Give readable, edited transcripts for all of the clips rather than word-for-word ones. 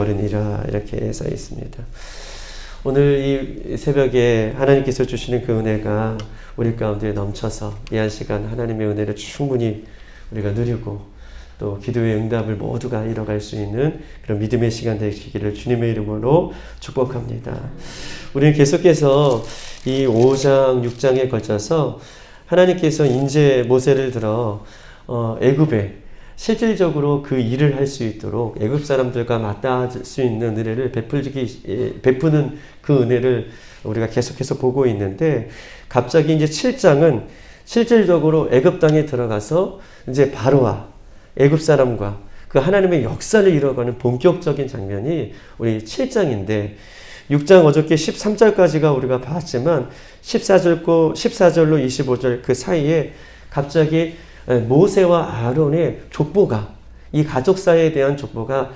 어른이라 이렇게 써 있습니다. 오늘 이 새벽에 하나님께서 주시는 그 은혜가 우리 가운데 넘쳐서 이 한 시간 하나님의 은혜를 충분히 우리가 누리고 또 기도의 응답을 모두가 이뤄갈 수 있는 그런 믿음의 시간 되시기를 주님의 이름으로 축복합니다. 우리는 계속해서 이 5장, 6장에 걸쳐서 하나님께서 이제 모세를 들어 애굽에 실질적으로 그 일을 할 수 있도록 애굽 사람들과 맞닿을 수 있는 은혜를 베푸는 그 은혜를 우리가 계속해서 보고 있는데, 갑자기 이제 7장은 실질적으로 애굽 땅에 들어가서 이제 바로와 애굽 사람과 그 하나님의 역사를 이뤄가는 본격적인 장면이 우리 7장인데, 6장 어저께 13절까지가 우리가 봤지만 14절로 25절 그 사이에 갑자기 모세와 아론의 족보가, 이 가족사에 대한 족보가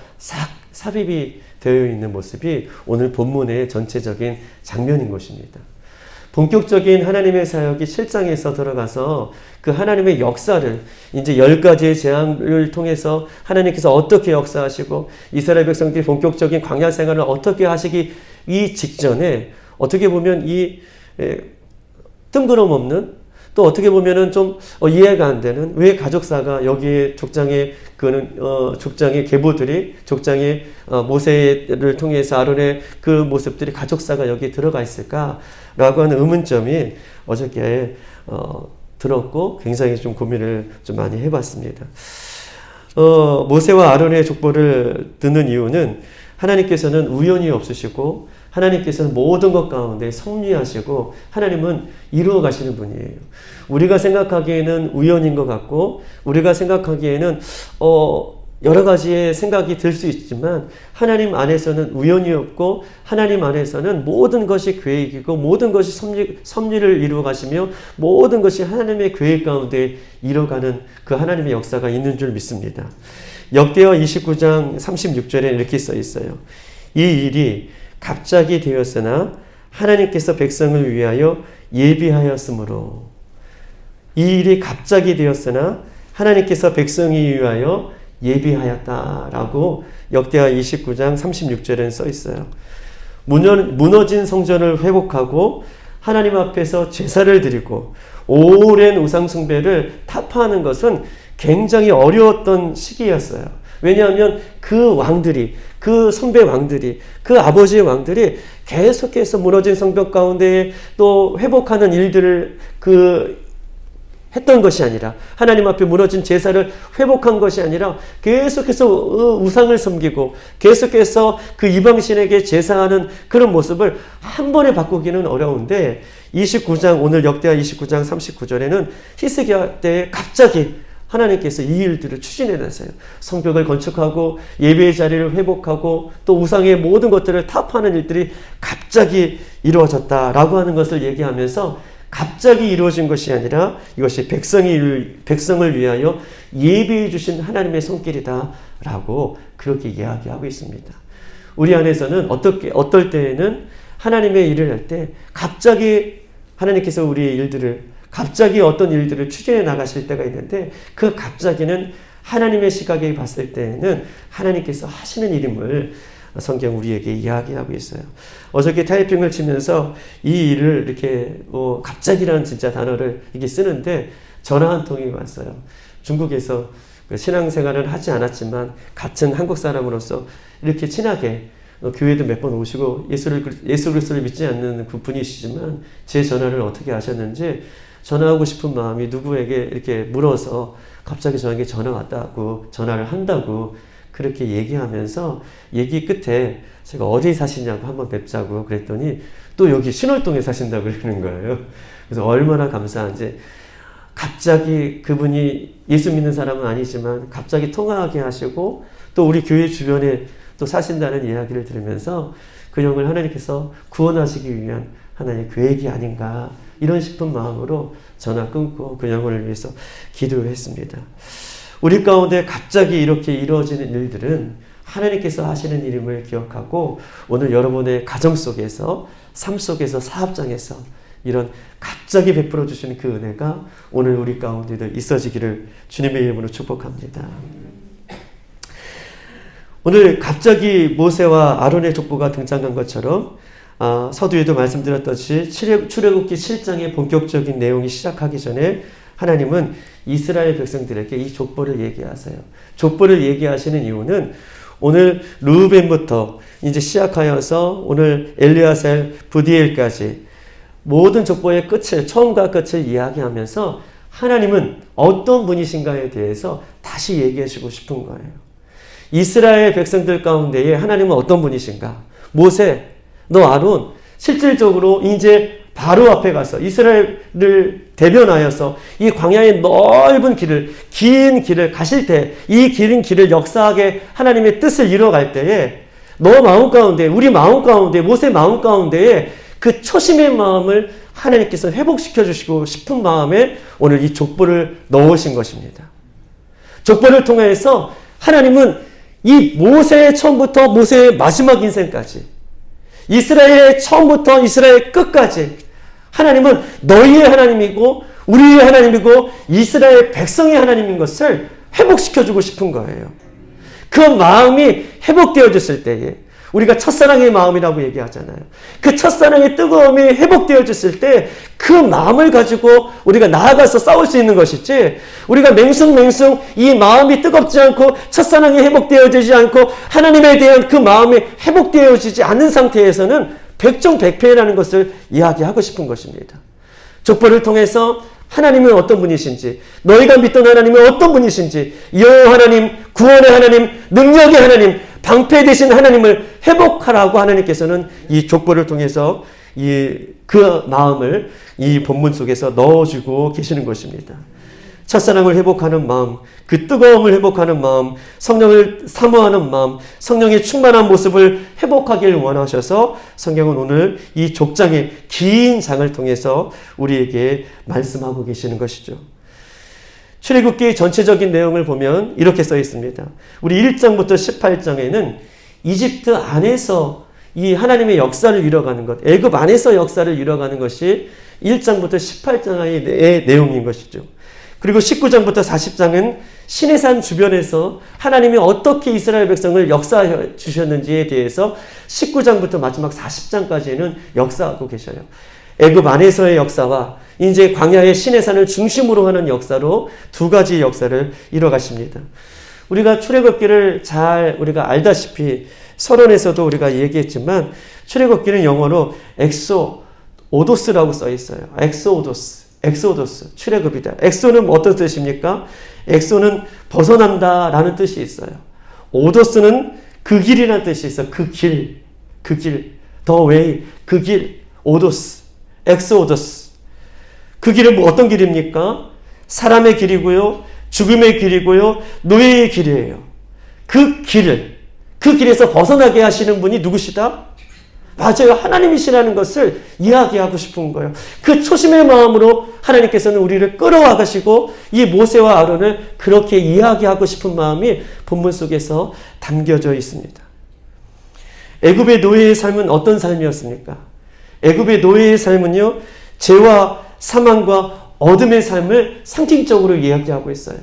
삽입이 되어 있는 모습이 오늘 본문의 전체적인 장면인 것입니다. 본격적인 하나님의 사역이 7장에서 들어가서 그 하나님의 역사를 이제 10가지의 재앙을 통해서 하나님께서 어떻게 역사하시고 이스라엘 백성들이 본격적인 광야 생활을 어떻게 하시기 이 직전에 어떻게 보면 이 뜬구름 없는, 또 어떻게 보면은 좀 이해가 안 되는, 왜 가족사가 여기에 족장의 족장의 계보들이, 족장의 모세를 통해서 아론의 그 모습들이 가족사가 여기에 들어가 있을까라고 하는 의문점이 어저께 들었고 굉장히 좀 고민을 좀 많이 해봤습니다. 모세와 아론의 족보를 듣는 이유는 하나님께서는 우연이 없으시고 하나님께서는 모든 것 가운데 섭리하시고 하나님은 이루어 가시는 분이에요. 우리가 생각하기에는 우연인 것 같고 우리가 생각하기에는 여러 가지의 생각이 들 수 있지만 하나님 안에서는 우연이 없고 하나님 안에서는 모든 것이 계획이고 모든 것이 섭리를 이루어 가시며 모든 것이 하나님의 계획 가운데 이뤄가는 그 하나님의 역사가 있는 줄 믿습니다. 역대하 29장 36절에 이렇게 써 있어요. 이 일이 갑자기 되었으나 하나님께서 백성을 위하여 예비하였으므로, 이 일이 갑자기 되었으나 하나님께서 백성이 위하여 예비하였다라고 역대하 29장 36절에는 써 있어요. 무너진 성전을 회복하고 하나님 앞에서 제사를 드리고 오랜 우상 숭배를 타파하는 것은 굉장히 어려웠던 시기였어요. 왜냐하면 그 왕들이, 그 선배 왕들이, 그 아버지의 왕들이 계속해서 무너진 성벽 가운데 또 회복하는 일들을 했던 것이 아니라, 하나님 앞에 무너진 제사를 회복한 것이 아니라 계속해서 우상을 섬기고 계속해서 그 이방신에게 제사하는 그런 모습을 한 번에 바꾸기는 어려운데, 29장, 오늘 역대하 29장 39절에는 히스기야 때에 갑자기 하나님께서 이 일들을 추진해내세요. 성벽을 건축하고 예배의 자리를 회복하고 또 우상의 모든 것들을 타파하는 일들이 갑자기 이루어졌다라고 하는 것을 얘기하면서, 갑자기 이루어진 것이 아니라 이것이 백성을 위하여 예비해 주신 하나님의 손길이다라고 그렇게 이야기하고 있습니다. 우리 안에서는 어떨 때에는 하나님의 일을 할 때 갑자기 하나님께서 우리의 일들을, 갑자기 어떤 일들을 추진해 나가실 때가 있는데, 그 갑자기는 하나님의 시각에 봤을 때에는 하나님께서 하시는 일임을 성경 우리에게 이야기하고 있어요. 어저께 타이핑을 치면서 이 일을 이렇게 갑자기라는 진짜 단어를 이게 쓰는데 전화 한 통이 왔어요. 중국에서 신앙생활을 하지 않았지만 같은 한국 사람으로서 이렇게 친하게 교회도 몇 번 오시고 예수 그리스도를 믿지 않는 그 분이시지만 제 전화를 어떻게 아셨는지, 전화하고 싶은 마음이 누구에게 이렇게 물어서 갑자기 저에게 전화 왔다고, 전화를 한다고 그렇게 얘기하면서 얘기 끝에 제가 어디 사시냐고 한번 뵙자고 그랬더니 또 여기 신월동에 사신다고 그러는 거예요. 그래서 얼마나 감사한지, 갑자기 그분이 예수 믿는 사람은 아니지만 갑자기 통화하게 하시고 또 우리 교회 주변에 또 사신다는 이야기를 들으면서 그 영을 하나님께서 구원하시기 위한 하나님의 계획이 아닌가, 이런 싶은 마음으로 전화 끊고 그 영혼을 위해서 기도했습니다. 우리 가운데 갑자기 이렇게 이루어지는 일들은 하나님께서 하시는 일임을 기억하고, 오늘 여러분의 가정 속에서, 삶 속에서, 사업장에서 이런 갑자기 베풀어 주시는 그 은혜가 오늘 우리 가운데도 있어지기를 주님의 이름으로 축복합니다. 오늘 갑자기 모세와 아론의 족보가 등장한 것처럼 서두에도 말씀드렸듯이 출애굽기 7장의 본격적인 내용이 시작하기 전에 하나님은 이스라엘 백성들에게 이 족보를 얘기하세요. 족보를 얘기하시는 이유는 오늘 르우벤부터 이제 시작하여서 오늘 엘리아셀, 부디엘까지 모든 족보의 끝을, 처음과 끝을 이야기하면서 하나님은 어떤 분이신가에 대해서 다시 얘기하시고 싶은 거예요. 이스라엘 백성들 가운데에 하나님은 어떤 분이신가? 모세, 너 아론, 실질적으로 이제 바로 앞에 가서 이스라엘을 대변하여서 이 광야의 넓은 길을, 긴 길을 가실 때, 이 긴 길을 역사하게 하나님의 뜻을 이뤄갈 때에 너 마음 가운데, 우리 마음 가운데, 모세 마음 가운데에 그 초심의 마음을 하나님께서 회복시켜 주시고 싶은 마음에 오늘 이 족보를 넣으신 것입니다. 족보를 통해서 하나님은 이 모세의 처음부터 모세의 마지막 인생까지, 이스라엘의 처음부터 이스라엘 끝까지 하나님은 너희의 하나님이고 우리의 하나님이고 이스라엘 백성의 하나님인 것을 회복시켜주고 싶은 거예요. 그 마음이 회복되어졌을 때에 우리가 첫사랑의 마음이라고 얘기하잖아요. 그 첫사랑의 뜨거움이 회복되어졌을 때 그 마음을 가지고 우리가 나아가서 싸울 수 있는 것이지, 우리가 맹숭맹숭 이 마음이 뜨겁지 않고 첫사랑이 회복되어지지 않고 하나님에 대한 그 마음이 회복되어지지 않은 상태에서는 백종백패라는 것을 이야기하고 싶은 것입니다. 족보를 통해서 하나님은 어떤 분이신지, 너희가 믿던 하나님은 어떤 분이신지, 여호와 하나님, 구원의 하나님, 능력의 하나님, 방패 되신 하나님을 회복하라고 하나님께서는 이 족보를 통해서 그 마음을 이 본문 속에서 넣어주고 계시는 것입니다. 첫사랑을 회복하는 마음, 그 뜨거움을 회복하는 마음, 성령을 사모하는 마음, 성령의 충만한 모습을 회복하길 원하셔서 성경은 오늘 이 족장의 긴 장을 통해서 우리에게 말씀하고 계시는 것이죠. 출애굽기 전체적인 내용을 보면 이렇게 써 있습니다. 우리 1장부터 18장에는 이집트 안에서 이 하나님의 역사를 이뤄가는 것, 애굽 안에서 역사를 이뤄가는 것이 1장부터 18장의 내용인 것이죠. 그리고 19장부터 40장은 시내산 주변에서 하나님이 어떻게 이스라엘 백성을 역사해 주셨는지에 대해서 19장부터 마지막 40장까지는 역사하고 계셔요. 애굽 안에서의 역사와 이제 광야의 시내산을 중심으로 하는 역사로 두 가지 역사를 이뤄가십니다. 우리가 출애굽기를 잘 우리가 알다시피 서론에서도 우리가 얘기했지만 출애굽기는 영어로 엑소오도스라고 써 있어요. 엑소오도스, 출애굽이다. 엑소는 어떤 뜻입니까? 엑소는 벗어난다라는 뜻이 있어요. 오도스는 그 길이라는 뜻이 있어요. 그 길, the way, 그 길, 오도스, 엑소오도스. 그 길은 어떤 길입니까? 사람의 길이고요, 죽음의 길이고요, 노예의 길이에요. 그 길에서 벗어나게 하시는 분이 누구시다? 맞아요. 하나님이시라는 것을 이야기하고 싶은 거예요. 그 초심의 마음으로 하나님께서는 우리를 끌어와 가시고 이 모세와 아론을 그렇게 이야기하고 싶은 마음이 본문 속에서 담겨져 있습니다. 애굽의 노예의 삶은 어떤 삶이었습니까? 애굽의 노예의 삶은요, 죄와 사망과 어둠의 삶을 상징적으로 이야기하고 있어요.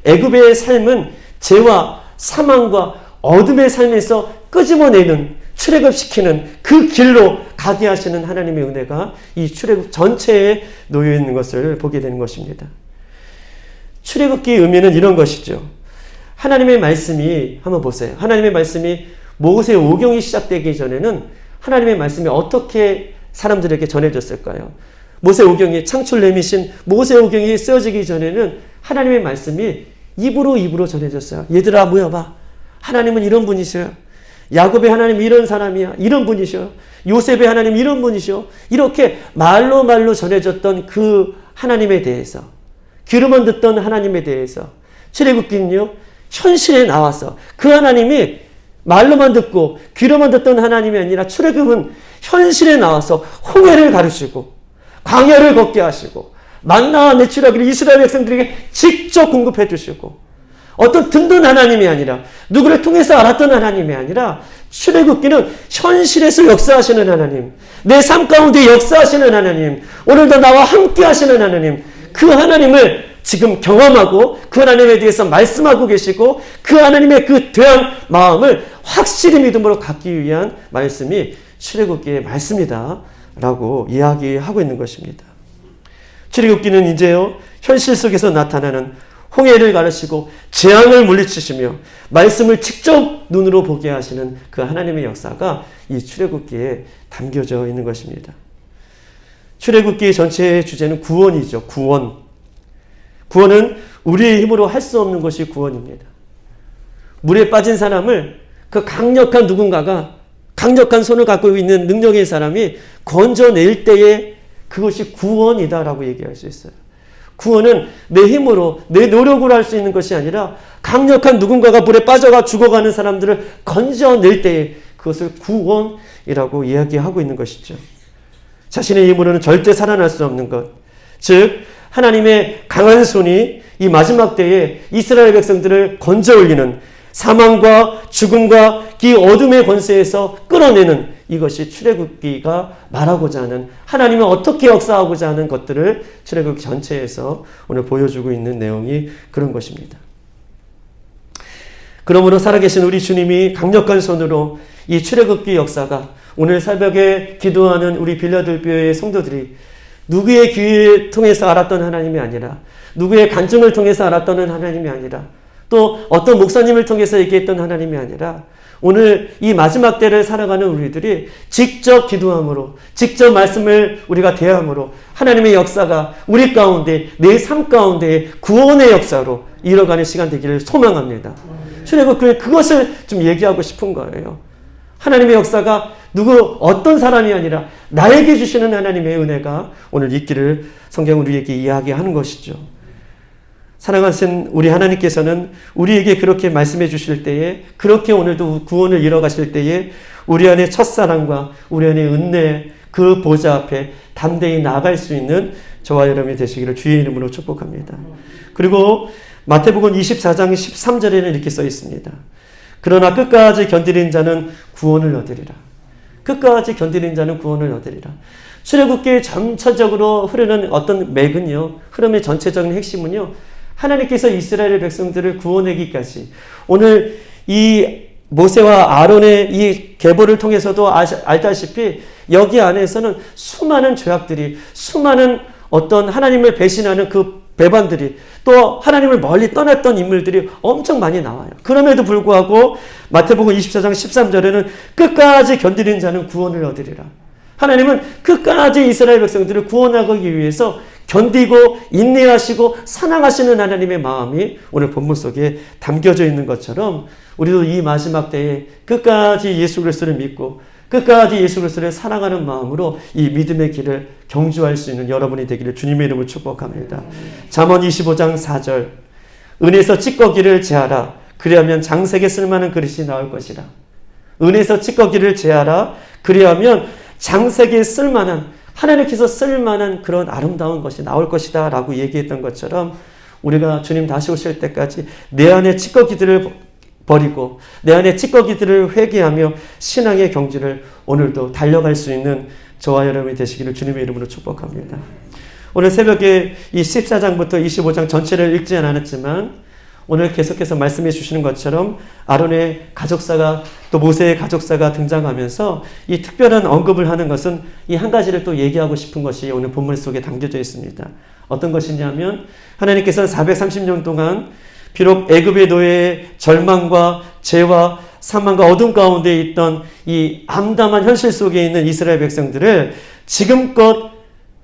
애굽의 삶은 죄와 사망과 어둠의 삶에서 끄집어내는, 출애굽시키는 그 길로 가게 하시는 하나님의 은혜가 이 출애굽 전체에 놓여 있는 것을 보게 되는 것입니다. 출애굽기의 의미는 이런 것이죠. 하나님의 말씀이, 한번 보세요. 하나님의 말씀이 모세 오경이 시작되기 전에는 하나님의 말씀이 어떻게 사람들에게 전해졌을까요? 모세 오경이, 창출 내미신 모세 오경이 쓰여지기 전에는 하나님의 말씀이 입으로 전해졌어요. 얘들아 모여봐. 하나님은 이런 분이셔요. 야곱의 하나님 이런 사람이야. 이런 분이셔. 요셉의 하나님 이런 분이셔. 이렇게 말로 전해졌던 그 하나님에 대해서, 귀로만 듣던 하나님에 대해서 출애굽기는요, 현실에 나와서 그 하나님이 말로만 듣고 귀로만 듣던 하나님이 아니라 출애굽은 현실에 나와서 홍해를 가르치고 광야를 걷게 하시고 만나와 내추라기를 이스라엘 백성들에게 직접 공급해 주시고, 어떤 듣는 하나님이 아니라 누구를 통해서 알았던 하나님이 아니라 출애굽기는 현실에서 역사하시는 하나님, 내 삶 가운데 역사하시는 하나님, 오늘도 나와 함께 하시는 하나님, 그 하나님을 지금 경험하고 그 하나님에 대해서 말씀하고 계시고 그 하나님의 그 대한 마음을 확실히 믿음으로 갖기 위한 말씀이 출애굽기의 말씀이다 라고 이야기하고 있는 것입니다. 출애굽기는 이제요 현실 속에서 나타나는 홍해를 가르시고 재앙을 물리치시며 말씀을 직접 눈으로 보게 하시는 그 하나님의 역사가 이 출애굽기에 담겨져 있는 것입니다. 출애굽기 전체의 주제는 구원이죠. 구원은 우리의 힘으로 할 수 없는 것이 구원입니다. 물에 빠진 사람을 그 강력한 누군가가 강력한 손을 갖고 있는 능력의 사람이 건져낼 때에 그것이 구원이다라고 얘기할 수 있어요. 구원은 내 힘으로 내 노력으로 할 수 있는 것이 아니라 강력한 누군가가 물에 빠져가 죽어가는 사람들을 건져낼 때에 그것을 구원이라고 이야기하고 있는 것이죠. 자신의 힘으로는 절대 살아날 수 없는 것, 즉 하나님의 강한 손이 이 마지막 때에 이스라엘 백성들을 건져 올리는 사망과 죽음과 이 어둠의 권세에서 끌어내는 이것이 출애굽기가 말하고자 하는 하나님은 어떻게 역사하고자 하는 것들을 출애굽기 전체에서 오늘 보여주고 있는 내용이 그런 것입니다. 그러므로 살아계신 우리 주님이 강력한 손으로 이 출애굽기 역사가 오늘 새벽에 기도하는 우리 빌라델비아의 성도들이 누구의 귀를 통해서 알았던 하나님이 아니라 누구의 간증을 통해서 알았던 하나님이 아니라 또 어떤 목사님을 통해서 얘기했던 하나님이 아니라 오늘 이 마지막 때를 살아가는 우리들이 직접 기도함으로 직접 말씀을 우리가 대함으로 하나님의 역사가 우리 가운데 내 삶 가운데 구원의 역사로 이뤄가는 시간 되기를 소망합니다. 출애굽기는 그것을 좀 얘기하고 싶은 거예요. 하나님의 역사가 누구 어떤 사람이 아니라 나에게 주시는 하나님의 은혜가 오늘 있기를 성경은 우리에게 이야기하는 것이죠. 사랑하신 우리 하나님께서는 우리에게 그렇게 말씀해 주실 때에 그렇게 오늘도 구원을 이뤄가실 때에 우리 안에 첫사랑과 우리 안에 은혜 그 보좌 앞에 담대히 나아갈 수 있는 저와 여러분이 되시기를 주의 이름으로 축복합니다. 그리고 마태복음 24장 13절에는 이렇게 써 있습니다. 그러나 끝까지 견디는 자는 구원을 얻으리라. 끝까지 견디는 자는 구원을 얻으리라. 출애굽기 전체적으로 흐르는 어떤 맥은요, 흐름의 전체적인 핵심은요, 하나님께서 이스라엘 백성들을 구원하기까지 오늘 이 모세와 아론의 이 계보를 통해서도 알다시피 여기 안에서는 수많은 죄악들이 수많은 어떤 하나님을 배신하는 그 배반들이 또 하나님을 멀리 떠났던 인물들이 엄청 많이 나와요. 그럼에도 불구하고 마태복음 24장 13절에는 끝까지 견디는 자는 구원을 얻으리라. 하나님은 끝까지 이스라엘 백성들을 구원하기 위해서 견디고 인내하시고 사랑하시는 하나님의 마음이 오늘 본문 속에 담겨져 있는 것처럼 우리도 이 마지막 때에 끝까지 예수 그리스도를 믿고 끝까지 예수 그리스도를 사랑하는 마음으로 이 믿음의 길을 경주할 수 있는 여러분이 되기를 주님의 이름으로 축복합니다. 잠언 25장 4절 은에서 찌꺼기를 제하라. 그리하면 장색에 쓸만한 그릇이 나올 것이라. 은에서 찌꺼기를 제하라. 그리하면 장색에 쓸만한 하나님께서 쓸만한 그런 아름다운 것이 나올 것이다 라고 얘기했던 것처럼 우리가 주님 다시 오실 때까지 내 안에 찌꺼기들을 버리고 내 안에 찌꺼기들을 회개하며 신앙의 경주를 오늘도 달려갈 수 있는 저와 여러분이 되시기를 주님의 이름으로 축복합니다. 오늘 새벽에 이 14장부터 25장 전체를 읽지는 않았지만 오늘 계속해서 말씀해 주시는 것처럼 아론의 가족사가 또 모세의 가족사가 등장하면서 이 특별한 언급을 하는 것은 이 한 가지를 또 얘기하고 싶은 것이 오늘 본문 속에 담겨져 있습니다. 어떤 것이냐면 하나님께서는 430년 동안 비록 애굽의 노예의 절망과 죄와 사망과 어둠 가운데 있던 이 암담한 현실 속에 있는 이스라엘 백성들을 지금껏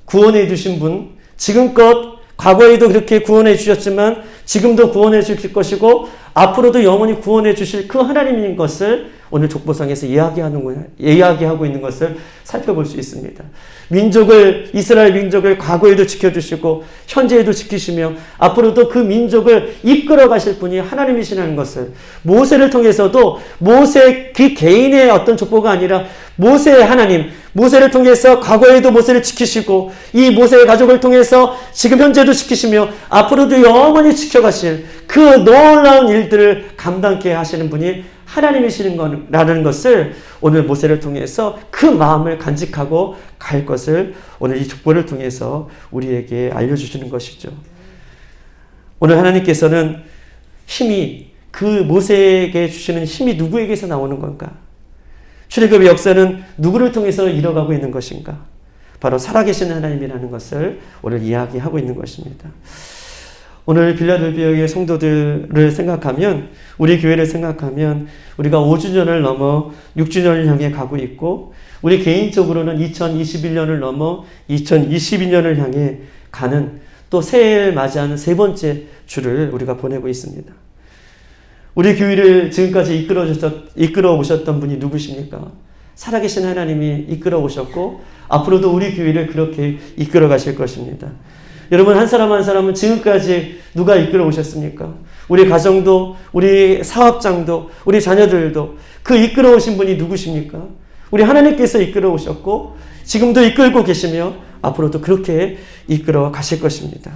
구원해 주신 분, 지금껏 과거에도 그렇게 구원해 주셨지만 지금도 구원해 주실 것이고 앞으로도 영원히 구원해 주실 그 하나님인 것을 오늘 족보상에서 이야기하고 있는 것을 살펴볼 수 있습니다. 이스라엘 민족을 과거에도 지켜주시고 현재에도 지키시며 앞으로도 그 민족을 이끌어 가실 분이 하나님이시라는 것을 모세를 통해서도 모세 그 개인의 어떤 족보가 아니라 모세의 하나님, 모세를 통해서 과거에도 모세를 지키시고 이 모세의 가족을 통해서 지금 현재도 지키시며 앞으로도 영원히 지켜가실 그 놀라운 일들을 감당케 하시는 분이 하나님이시는 거라는 것을 오늘 모세를 통해서 그 마음을 간직하고 갈 것을 오늘 이 족보를 통해서 우리에게 알려주시는 것이죠. 오늘 하나님께서는 그 모세에게 주시는 힘이 누구에게서 나오는 건가? 출애굽의 역사는 누구를 통해서 이뤄가고 있는 것인가? 바로 살아계신 하나님이라는 것을 오늘 이야기하고 있는 것입니다. 오늘 빌라델비아의 성도들을 생각하면, 우리 교회를 생각하면 우리가 5주년을 넘어 6주년을 향해 가고 있고, 우리 개인적으로는 2021년을 넘어 2022년을 향해 가는, 또 새해를 맞이하는 세 번째 주를 우리가 보내고 있습니다. 우리 교회를 지금까지 이끌어 오셨던 분이 누구십니까? 살아계신 하나님이 이끌어 오셨고, 앞으로도 우리 교회를 그렇게 이끌어 가실 것입니다. 여러분, 한 사람 한 사람은 지금까지 누가 이끌어 오셨습니까? 우리 가정도, 우리 사업장도, 우리 자녀들도 그 이끌어 오신 분이 누구십니까? 우리 하나님께서 이끌어 오셨고, 지금도 이끌고 계시며 앞으로도 그렇게 이끌어 가실 것입니다.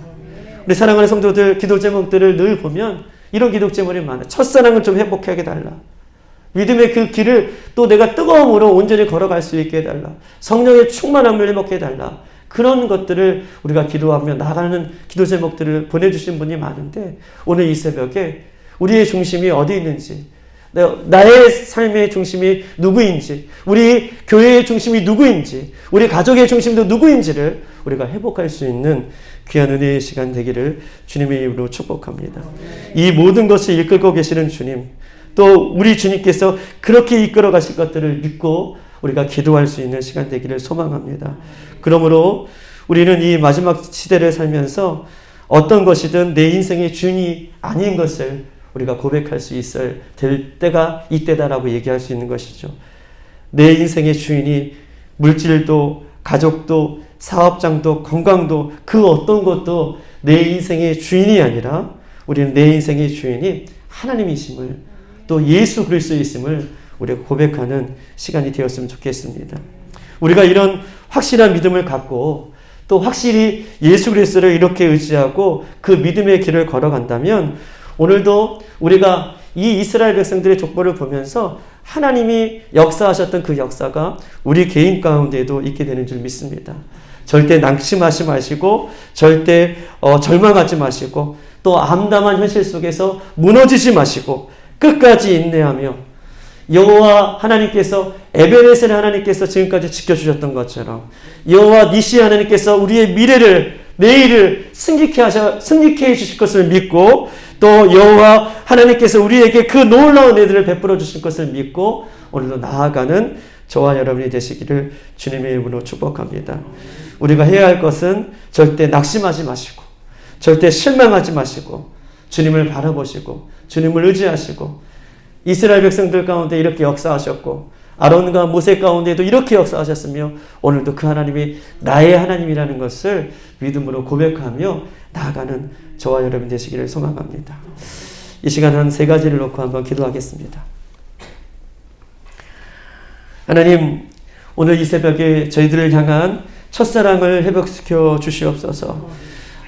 우리 사랑하는 성도들, 기도 제목들을 늘 보면 이런 기도 제목이 많아요. 첫사랑을 좀 회복하게 해달라. 믿음의 그 길을 또 내가 뜨거움으로 온전히 걸어갈 수 있게 해달라. 성령의 충만함을 회복해 달라. 그런 것들을 우리가 기도하며 나가는 기도 제목들을 보내주신 분이 많은데, 오늘 이 새벽에 우리의 중심이 어디 있는지, 나의 삶의 중심이 누구인지, 우리 교회의 중심이 누구인지, 우리 가족의 중심도 누구인지를 우리가 회복할 수 있는 귀한 은혜의 시간 되기를 주님의 이름으로 축복합니다. 이 모든 것을 이끌고 계시는 주님, 또 우리 주님께서 그렇게 이끌어 가실 것들을 믿고 우리가 기도할 수 있는 시간 되기를 소망합니다. 그러므로 우리는 이 마지막 시대를 살면서 어떤 것이든 내 인생의 주인이 아닌 것을 우리가 고백할 수 있어야 될 때가 이때다라고 얘기할 수 있는 것이죠. 내 인생의 주인이 물질도, 가족도, 사업장도, 건강도, 그 어떤 것도 내 인생의 주인이 아니라 우리는 내 인생의 주인이 하나님이심을, 또 예수 그리스도이심을 우리가 고백하는 시간이 되었으면 좋겠습니다. 우리가 이런 확실한 믿음을 갖고 또 확실히 예수 그리스도를 이렇게 의지하고 그 믿음의 길을 걸어간다면, 오늘도 우리가 이 이스라엘 백성들의 족보를 보면서 하나님이 역사하셨던 그 역사가 우리 개인 가운데에도 있게 되는 줄 믿습니다. 절대 낙심하지 마시고, 절대 절망하지 마시고, 또 암담한 현실 속에서 무너지지 마시고 끝까지 인내하며, 여호와 하나님께서, 에베네셀 하나님께서 지금까지 지켜주셨던 것처럼 여호와 니시 하나님께서 우리의 미래를, 내일을 승리케 해주실 것을 믿고, 또 여호와 하나님께서 우리에게 그 놀라운 애들을 베풀어 주실 것을 믿고 오늘도 나아가는 저와 여러분이 되시기를 주님의 이름으로 축복합니다. 우리가 해야 할 것은 절대 낙심하지 마시고, 절대 실망하지 마시고, 주님을 바라보시고 주님을 의지하시고, 이스라엘 백성들 가운데 이렇게 역사하셨고 아론과 모세 가운데도 이렇게 역사하셨으며 오늘도 그 하나님이 나의 하나님이라는 것을 믿음으로 고백하며 나아가는 저와 여러분 되시기를 소망합니다. 이 시간 한 세 가지를 놓고 한번 기도하겠습니다. 하나님, 오늘 이 새벽에 저희들을 향한 첫사랑을 회복시켜 주시옵소서.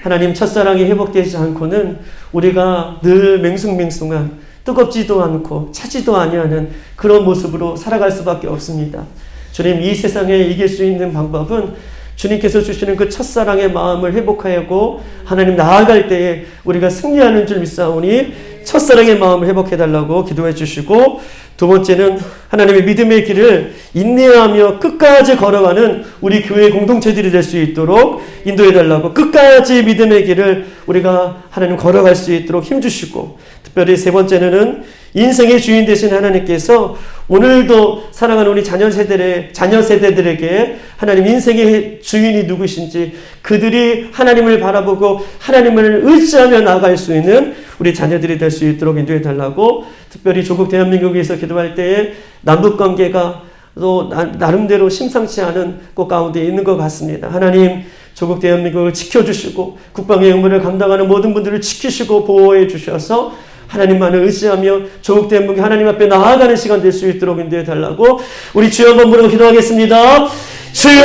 하나님, 첫사랑이 회복되지 않고는 우리가 늘 맹숭맹숭한, 뜨겁지도 않고 차지도 아니하는 그런 모습으로 살아갈 수밖에 없습니다. 주님, 이 세상에 이길 수 있는 방법은 주님께서 주시는 그 첫사랑의 마음을 회복하고 하나님 나아갈 때에 우리가 승리하는 줄 믿사오니 첫사랑의 마음을 회복해달라고 기도해 주시고, 두 번째는 하나님의 믿음의 길을 인내하며 끝까지 걸어가는 우리 교회 공동체들이 될 수 있도록 인도해달라고, 끝까지 믿음의 길을 우리가 하나님 걸어갈 수 있도록 힘주시고, 특별히 세 번째는 인생의 주인 되신 하나님께서 오늘도 사랑하는 우리 자녀 세대들에게 하나님 인생의 주인이 누구신지, 그들이 하나님을 바라보고 하나님을 의지하며 나아갈 수 있는 우리 자녀들이 될 수 있도록 인도해 달라고, 특별히 조국 대한민국에서 기도할 때에 남북관계가 또 나름대로 심상치 않은 곳 가운데 있는 것 같습니다. 하나님, 조국 대한민국을 지켜주시고 국방의 의무를 감당하는 모든 분들을 지키시고 보호해 주셔서 하나님만을 의지하며 조국 대한민국이 하나님 앞에 나아가는 시간 될 수 있도록 인도해 달라고 우리 주여 한번 부르고 기도하겠습니다. 주여!